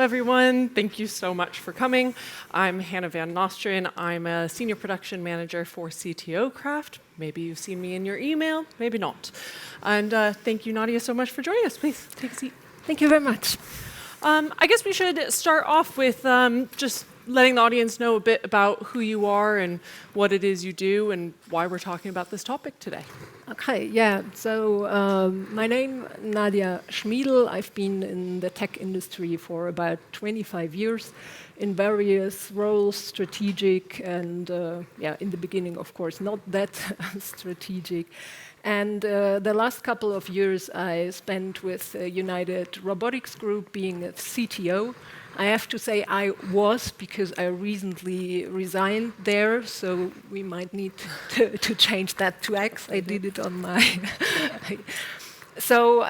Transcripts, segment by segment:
everyone. Thank you so much for coming. I'm Hannah Van Nostrand. I'm a Senior Production Manager for CTO Craft. Maybe you've seen me in your email, maybe not. And thank you, Nadja, so much for joining us. Please take a seat. Thank you very much. I guess we should start off with just letting the audience know a bit about who you are and what it is you do and why we're talking about this topic today. Okay, yeah. So my name is Nadja Schmiedl. I've been in the tech industry for about 25 years in various roles, strategic and, in the beginning, of course, not that strategic. And the last couple of years I spent with United Robotics Group being a CTO. I have to say I was, because I recently resigned there, so we might need to change that to X. I did it on my... So,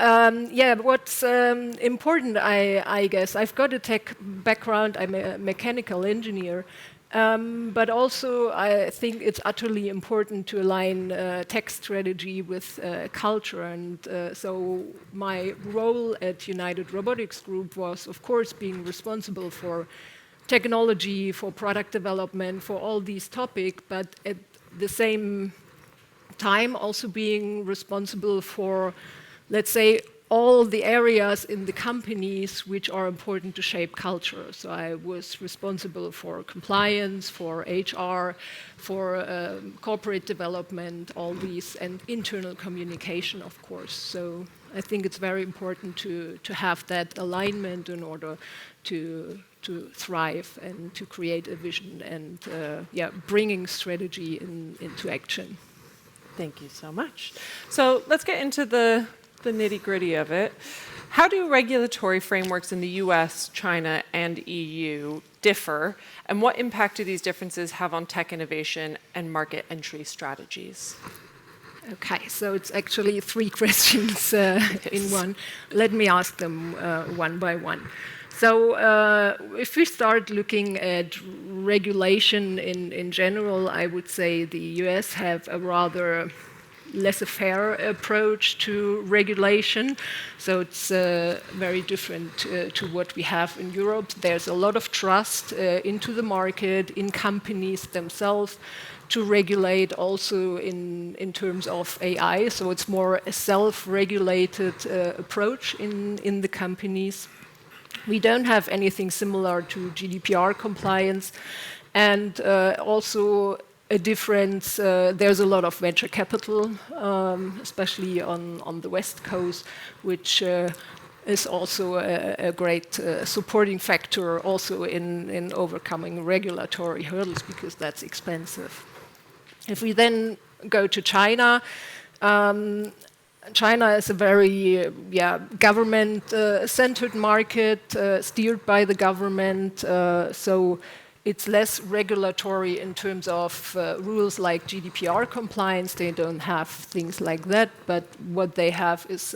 what's important, I guess, I've got a tech background, I'm a mechanical engineer, but also I think it's utterly important to align tech strategy with culture. And so my role at United Robotics Group was, of course, being responsible for technology, for product development, for all these topics, but at the same time also being responsible for, let's say, all the areas in the companies which are important to shape culture. So I was responsible for compliance, for HR, for corporate development, all these, and internal communication, of course. So I think it's very important to have that alignment in order to thrive and to create a vision and bringing strategy into action. Thank you so much. So let's get into the nitty-gritty of it. How do regulatory frameworks in the US, China, and EU differ, and what impact do these differences have on tech innovation and market entry strategies? Okay, so it's actually 3 questions in one. Let me ask them one by one. So if we start looking at regulation in general, I would say the US have a rather laissez-faire approach to regulation. So it's very different to what we have in Europe. There's a lot of trust into the market, in companies themselves, to regulate also in terms of AI. So it's more a self-regulated approach in the companies. We don't have anything similar to GDPR compliance. And also a difference, there's a lot of venture capital, especially on the West Coast, which is also a great supporting factor also in overcoming regulatory hurdles, because that's expensive. If we then go to China, China is a very government-centered market, steered by the government, so it's less regulatory in terms of rules like GDPR compliance. They don't have things like that, but what they have is,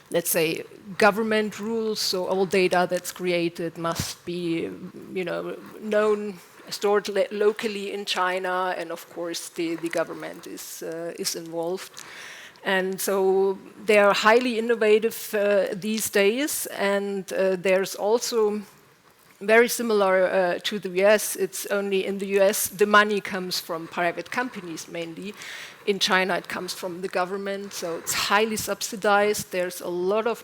let's say, government rules. So all data that's created must be, known, stored locally in China, and of course the government is involved. And so they are highly innovative these days, and there's also very similar to the US. It's only in the US the money comes from private companies mainly. In China it comes from the government, so it's highly subsidized. There's a lot of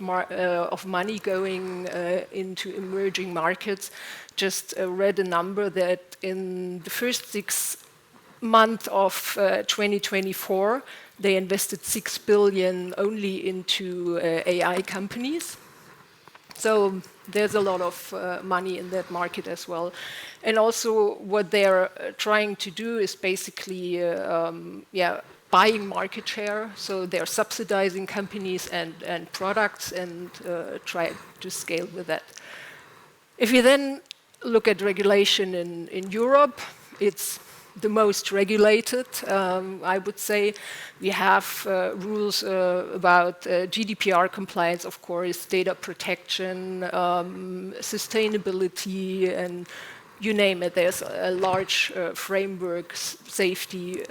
money going into emerging markets. Just read a number that in the first 6 months of 2024 they invested 6 billion only into AI companies. So there's a lot of money in that market as well. And also what they're trying to do is basically buying market share. So they're subsidizing companies and products and try to scale with that. If you then look at regulation in Europe, it's the most regulated, I would say. We have rules about GDPR compliance, of course, data protection, sustainability, and you name it. There's a large framework, safety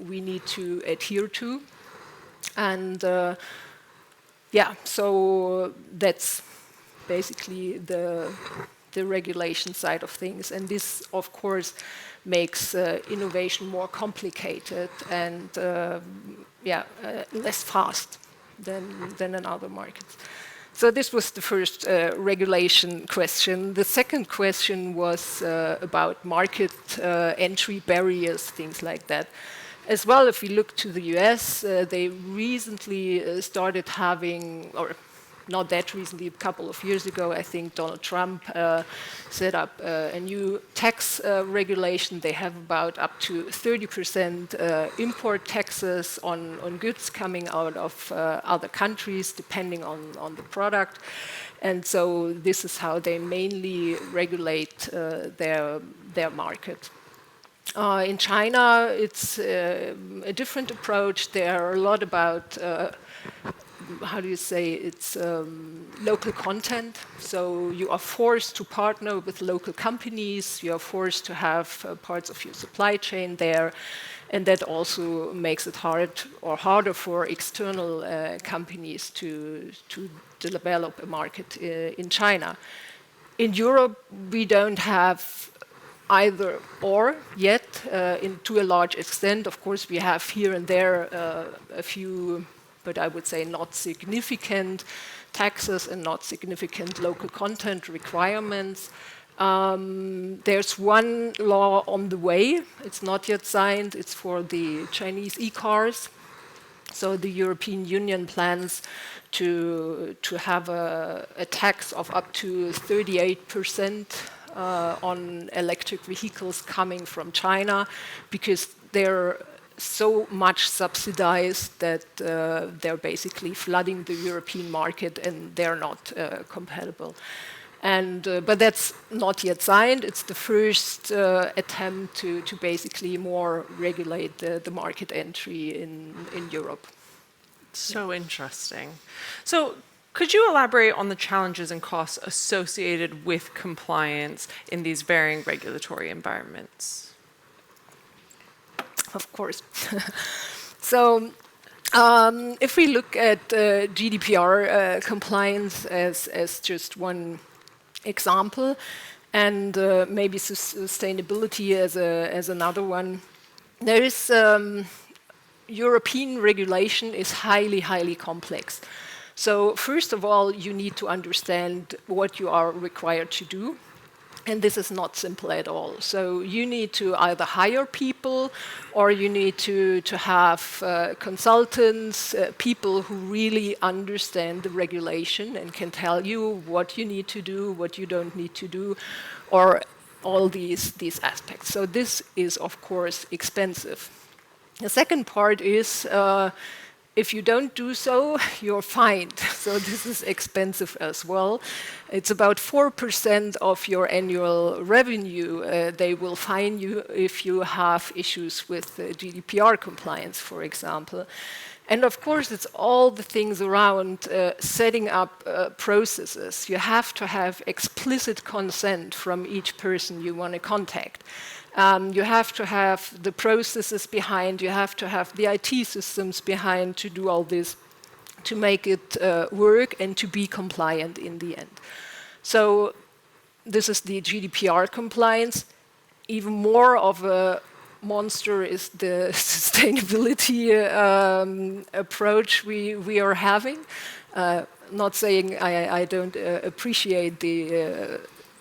we need to adhere to. And so that's basically the the regulation side of things. And this, of course, makes innovation more complicated and less fast than in other markets. So this was the first regulation question. The second question was about market entry barriers, things like that. As well, if we look to the US, they recently started having, or not that recently, a couple of years ago, I think Donald Trump set up a new tax regulation. They have about up to 30% import taxes on goods coming out of other countries, depending on the product. And so this is how they mainly regulate their market. In China, it's a different approach. There are a lot about how do you say, it's local content. So you are forced to partner with local companies, you are forced to have parts of your supply chain there, and that also makes it hard or harder for external companies to develop a market in China. In Europe, we don't have either or yet, to a large extent. Of course, we have here and there a few, but I would say not significant taxes and not significant local content requirements. There's one law on the way. It's not yet signed. It's for the Chinese e-cars. So the European Union plans to have a tax of up to 38% on electric vehicles coming from China, because they're so much subsidized that they're basically flooding the European market and they're not compatible. But that's not yet signed. It's the first attempt to basically more regulate the market entry in Europe. So interesting. So could you elaborate on the challenges and costs associated with compliance in these varying regulatory environments? Of course. So if we look at GDPR compliance as just one example, and maybe sustainability as another one, there is European regulation is highly, highly complex. So first of all, you need to understand what you are required to do. And this is not simple at all. So you need to either hire people, or you need to have consultants, people who really understand the regulation and can tell you what you need to do, what you don't need to do, or all these aspects. So this is, of course, expensive. The second part is if you don't do so, you're fined. So this is expensive as well. It's about 4% of your annual revenue. They will fine you if you have issues with GDPR compliance, for example. And of course, it's all the things around setting up processes. You have to have explicit consent from each person you want to contact. You have to have the processes behind, you have to have the IT systems behind to do all this, to make it work and to be compliant in the end. So this is the GDPR compliance. Even more of a monster is the sustainability approach we are having. Not saying I don't appreciate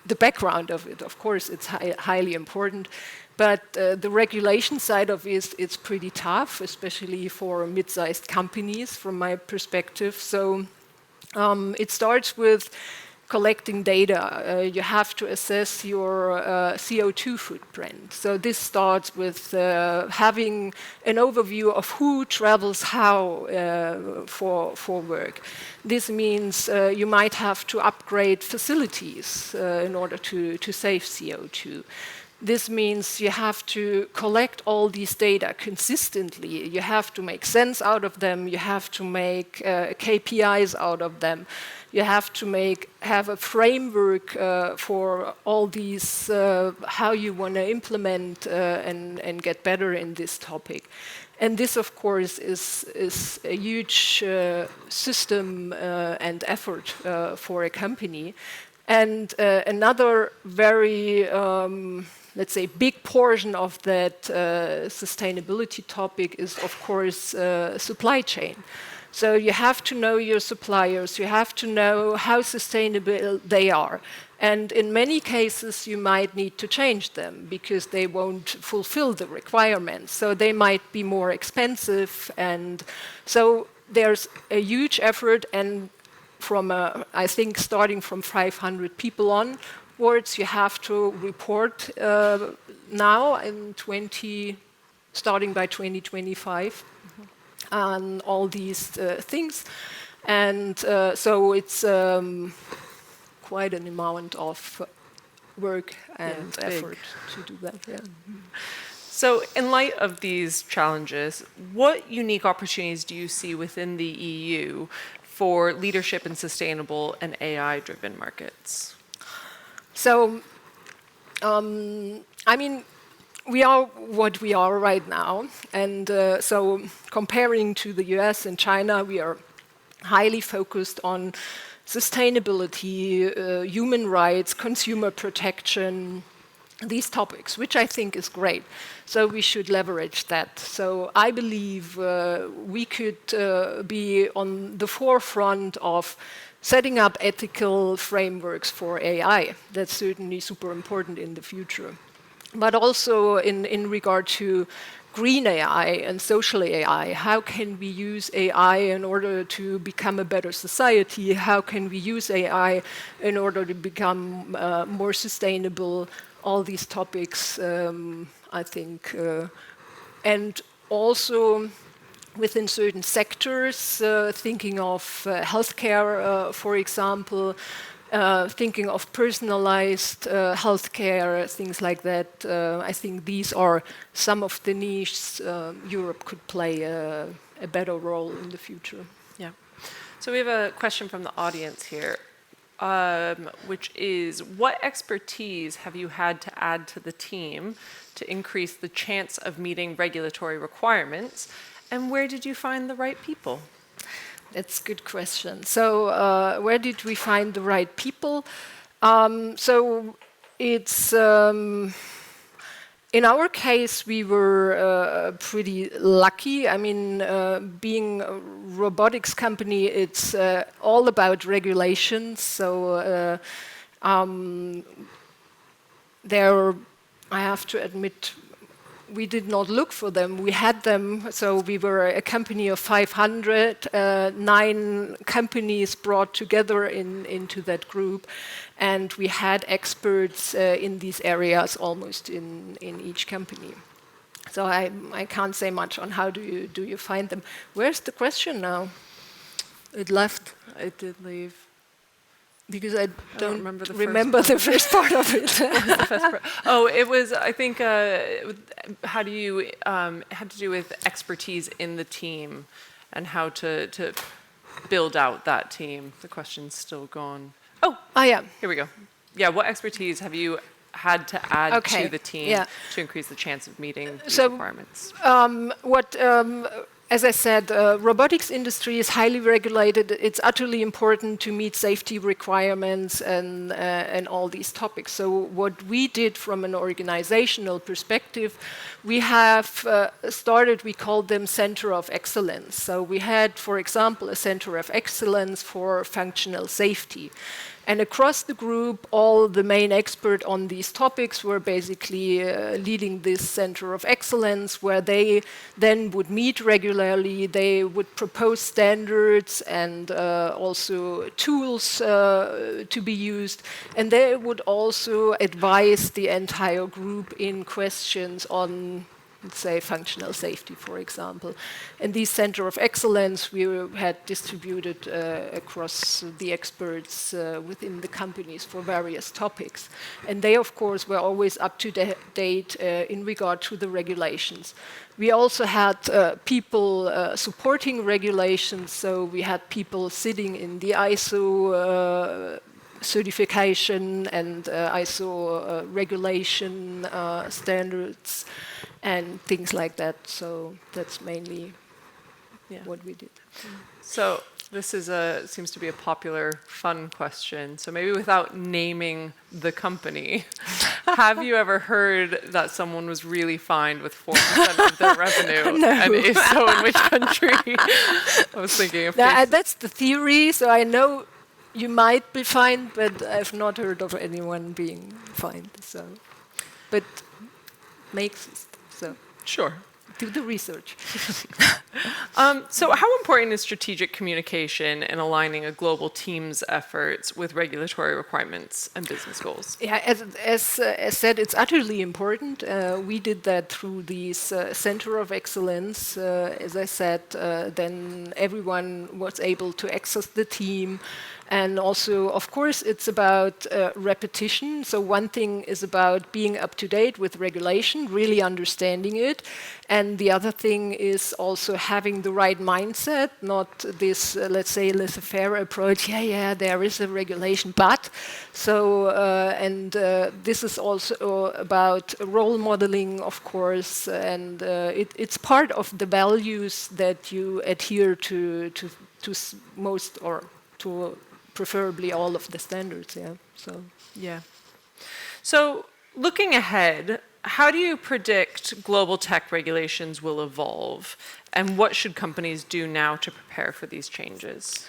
the background of it. Of course, it's highly important. But the regulation side of it, it's pretty tough, especially for mid-sized companies, from my perspective. So it starts with collecting data. You have to assess your CO2 footprint. So this starts with having an overview of who travels how for work. This means you might have to upgrade facilities in order to save CO2. This means you have to collect all these data consistently. You have to make sense out of them. You have to make KPIs out of them. You have to have a framework for all these, how you want to implement and get better in this topic. And this, of course, is a huge system and effort for a company. And another very, let's say, big portion of that sustainability topic is, of course, supply chain. So you have to know your suppliers, you have to know how sustainable they are. And in many cases, you might need to change them because they won't fulfill the requirements. So they might be more expensive. And so there's a huge effort, and from, I think, starting from 500 people onwards, you have to report now in starting by 2025 on all these things. And so it's quite an amount of work and effort to do that. Yeah. So in light of these challenges, what unique opportunities do you see within the EU for leadership in sustainable and AI-driven markets? So, I mean, we are what we are right now. And so comparing to the US and China, we are highly focused on sustainability, human rights, consumer protection, these topics, which I think is great. So we should leverage that. So I believe we could be on the forefront of setting up ethical frameworks for AI. That's certainly super important in the future. But also in regard to green AI and social AI, how can we use AI in order to become a better society? How can we use AI in order to become more sustainable? All these topics, I think, and also within certain sectors, thinking of healthcare, for example, thinking of personalized healthcare, things like that. I think these are some of the niches Europe could play a better role in the future. Yeah. So we have a question from the audience here, which is, what expertise have you had to add to the team to increase the chance of meeting regulatory requirements, and where did you find the right people? That's a good question. So where did we find the right people? So it's, in our case, we were pretty lucky. I mean, being a robotics company, it's all about regulations. So there, I have to admit, we did not look for them. We had them. So we were a company of 500, 9 companies brought together into that group. And we had experts in these areas almost in each company. So I can't say much on how do you find them. Where's the question now? It left. It did leave. Because I don't remember the first part of it. Oh, it was, I think, how do you, had to do with expertise in the team and how to build out that team. The question's still gone. Oh, yeah. Here we go. Yeah, what expertise have you had to add to the team to increase the chance of meeting these requirements? As I said, robotics industry is highly regulated. It's utterly important to meet safety requirements and all these topics. So what we did from an organizational perspective, we have started, we called them Center of Excellence. So we had, for example, a Center of Excellence for functional safety. And across the group, all the main experts on these topics were basically leading this Center of Excellence, where they then would meet regularly. They would propose standards and also tools to be used. And they would also advise the entire group in questions on, let's say, functional safety, for example. And these Center of Excellence we had distributed across the experts within the companies for various topics. And they, of course, were always up to date in regard to the regulations. We also had people supporting regulations, so we had people sitting in the ISO certification and ISO regulation standards and things like that. So that's mainly what we did. So This seems to be a popular, fun question. So maybe without naming the company, have you ever heard that someone was really fined with 4% of their revenue? No. And if so, in which country? I was thinking of That's the theory, so I know you might be fined, but I've not heard of anyone being fined. So, but makes so. Sure. Do the research. So how important is strategic communication in aligning a global team's efforts with regulatory requirements and business goals? Yeah, as said, it's utterly important. We did that through these Center of Excellence. As I said, then everyone was able to access the team. And also, of course, it's about repetition. So one thing is about being up to date with regulation, really understanding it. And the other thing is also having the right mindset, not this, let's say, laissez-faire approach. Yeah, there is a regulation, but. So, this is also about role modeling, of course, and it's part of the values that you adhere to most, or to preferably all of the standards, yeah. So yeah. So looking ahead, how do you predict global tech regulations will evolve, and what should companies do now to prepare for these changes?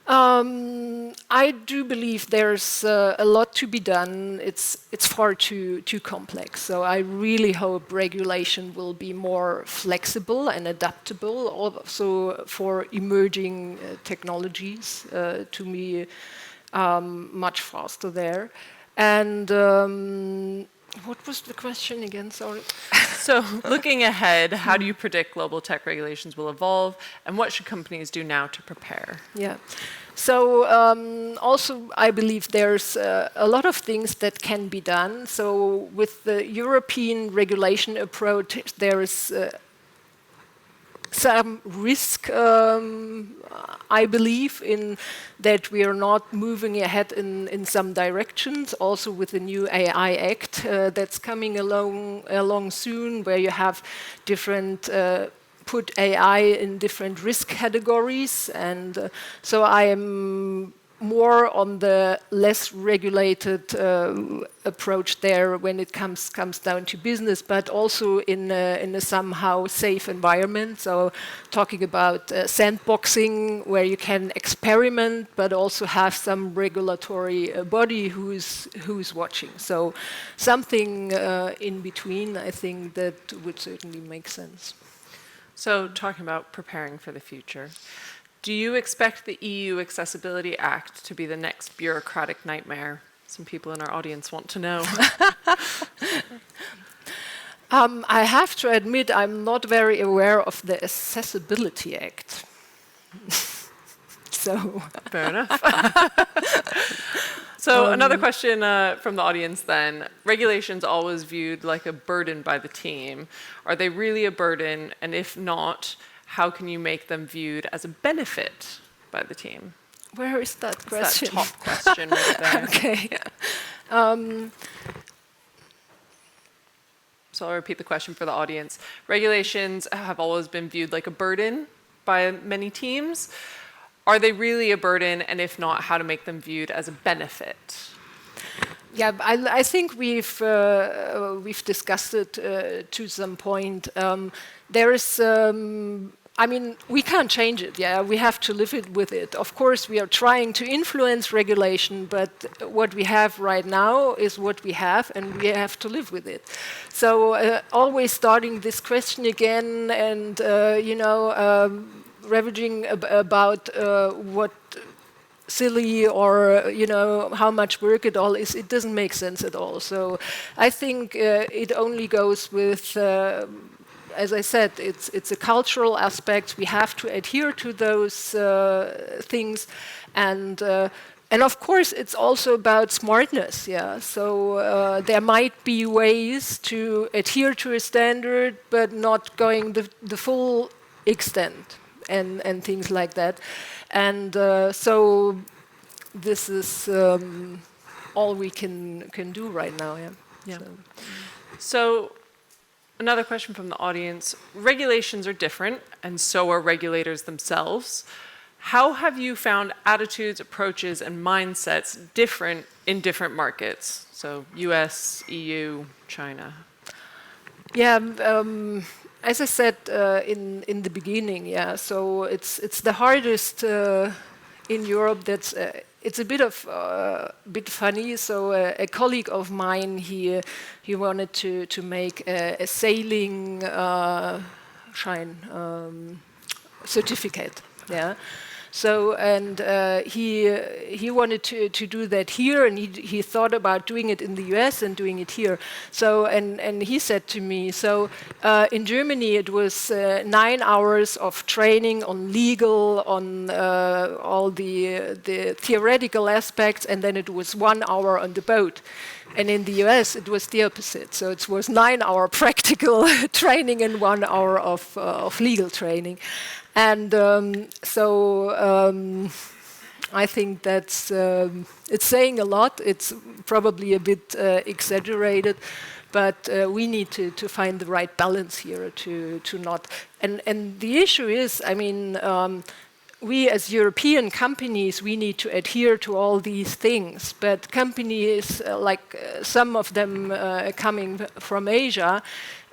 I do believe there's a lot to be done. It's far too complex. So I really hope regulation will be more flexible and adaptable, also for emerging technologies. To me, much faster there. And what was the question again? Sorry. So looking ahead, how do you predict global tech regulations will evolve, and what should companies do now to prepare? Yeah. So also, I believe there's a lot of things that can be done. So with the European regulation approach, there is some risk, I believe, in that we are not moving ahead in some directions. Also with the new AI Act that's coming along soon, where you have different put AI in different risk categories, and so I am more on the less regulated approach there when it comes down to business, but also in a somehow safe environment. So talking about sandboxing, where you can experiment, but also have some regulatory body who's watching. So something in between, I think that would certainly make sense. So talking about preparing for the future, do you expect the EU Accessibility Act to be the next bureaucratic nightmare? Some people in our audience want to know. I have to admit, I'm not very aware of the Accessibility Act. So fair enough. So another question from the audience then. Regulations always viewed like a burden by the team. Are they really a burden? And if not, how can you make them viewed as a benefit by the team? Where is that question? That top question right there. Okay. So I'll repeat the question for the audience. Regulations have always been viewed like a burden by many teams. Are they really a burden? And if not, how to make them viewed as a benefit? Yeah, I think we've discussed it to some point. There is, I mean, we can't change it. Yeah, we have to live with it. Of course, we are trying to influence regulation, but what we have right now is what we have, and we have to live with it. So always starting this question again, and ravaging about what silly or how much work it all is, it doesn't make sense at all. So I think it only goes with, as I said, it's a cultural aspect. We have to adhere to those things, and of course it's also about smartness. Yeah, so there might be ways to adhere to a standard, but not going the full extent. And things like that. And so this is all we can do right now. Yeah. So another question from the audience. Regulations are different, and so are regulators themselves. how have you found attitudes, approaches, and mindsets different in different markets? So US, EU, China. Yeah, as I said in the beginning, yeah. So it's the hardest in Europe. It's a bit funny. So a colleague of mine, he wanted to make a sailing shine certificate. Yeah. So and he wanted to do that here, and he thought about doing it in the US and doing it here. So and he said to me, so in Germany it was 9 hours of training on legal, on all the theoretical aspects, and then it was 1 hour on the boat. And in the US, it was the opposite. So it was 9-hour practical training and 1 hour of legal training. And I think that's it's saying a lot. It's probably a bit exaggerated, but we need to find the right balance here to not. And the issue is, I mean, we as European companies, we need to adhere to all these things. But companies like some of them coming from Asia,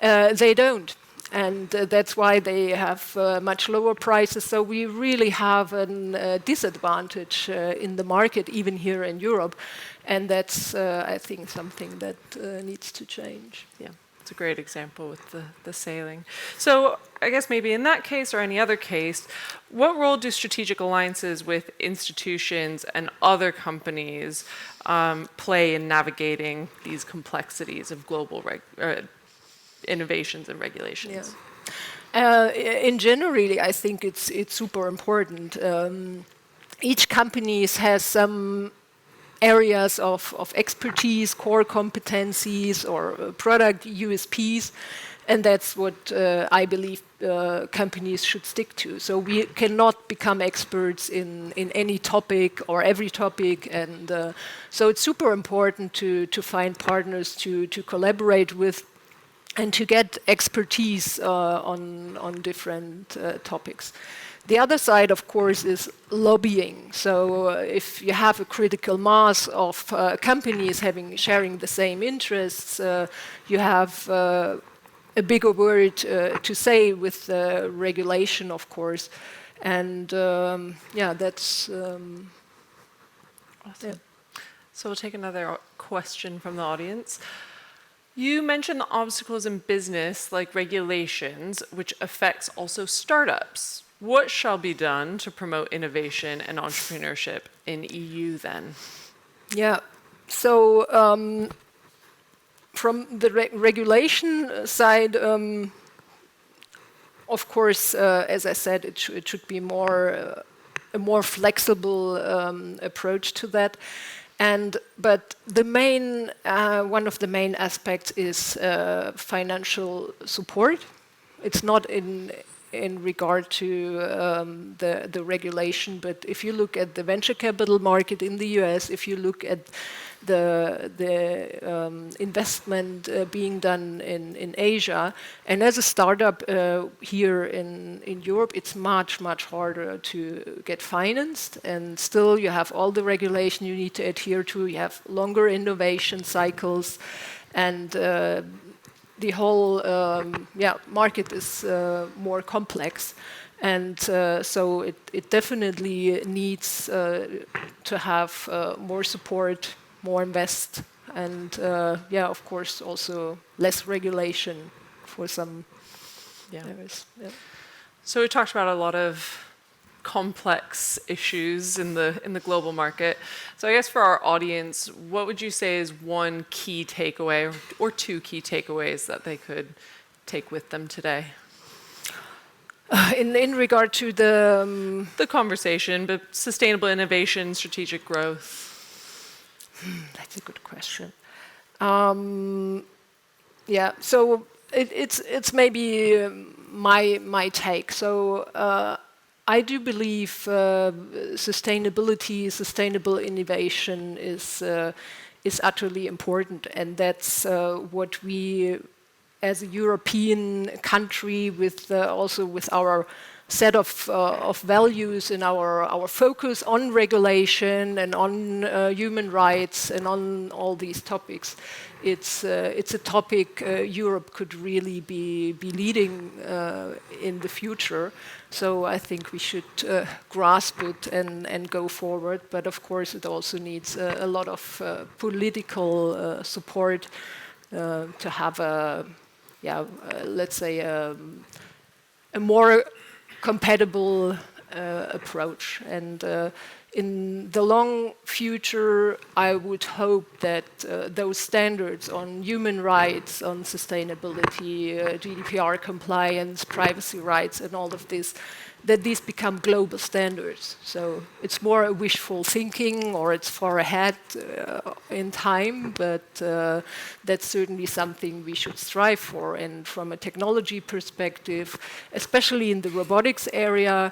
they don't. And that's why they have much lower prices. So we really have a disadvantage in the market, even here in Europe. And that's, I think, something that needs to change. Yeah, it's a great example with the sailing. So I guess maybe in that case or any other case, what role do strategic alliances with institutions and other companies play in navigating these complexities of global innovations and regulations? Yeah. In general, I think it's super important. Each company has some areas of expertise, core competencies, or product USPs, and that's what I believe companies should stick to. So we cannot become experts in any topic or every topic, and so it's super important to find partners to collaborate with, and to get expertise on different topics. The other side, of course, is lobbying. So if you have a critical mass of companies sharing the same interests, you have a bigger word to say with regulation, of course. And yeah, that's... Awesome. Yeah. So we'll take another question from the audience. You mentioned the obstacles in business, like regulations, which affects also startups. What shall be done to promote innovation and entrepreneurship in EU then? Yeah, so from the regulation side, of course, as I said, it should be a more flexible approach to that. But the main, one of the main aspects is financial support. It's not in regard to the regulation, but if you look at the venture capital market in the US, if you look at the investment being done in Asia, and as a startup here in Europe, it's much harder to get financed, and still you have all the regulation you need to adhere to. You have longer innovation cycles, and the whole market is more complex, and so it definitely needs to have more support, more invest, and of course also less regulation for some areas. Yeah. So we talked about a lot of complex issues in the global market. So I guess for our audience, what would you say is one key takeaway or two key takeaways that they could take with them today? In regard to the conversation, but sustainable innovation, strategic growth. That's a good question. So it's maybe my take. So I do believe sustainable innovation is utterly important, and that's what we, as a European country, with also with our set of values in our focus on regulation and on human rights and on all these topics. It's a topic Europe could really be leading in the future. So I think we should grasp it and go forward. But of course, it also needs a lot of political support to have let's say, a more compatible approach. And in the long future, I would hope that those standards on human rights, on sustainability, GDPR compliance, privacy rights, and all of this, that these become global standards. So it's more a wishful thinking, or it's far ahead in time, but that's certainly something we should strive for. And from a technology perspective, especially in the robotics area,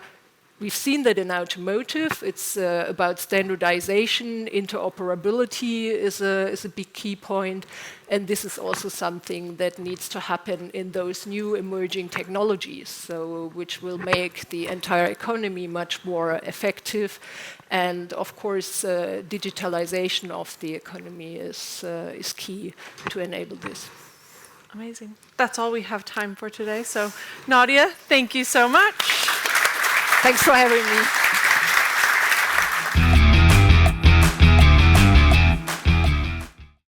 we've seen that in automotive. It's about standardization. Interoperability is a big key point. And this is also something that needs to happen in those new emerging technologies, so which will make the entire economy much more effective. And of course, digitalization of the economy is key to enable this. Amazing. That's all we have time for today. So, Nadja, thank you so much. Thanks for having me.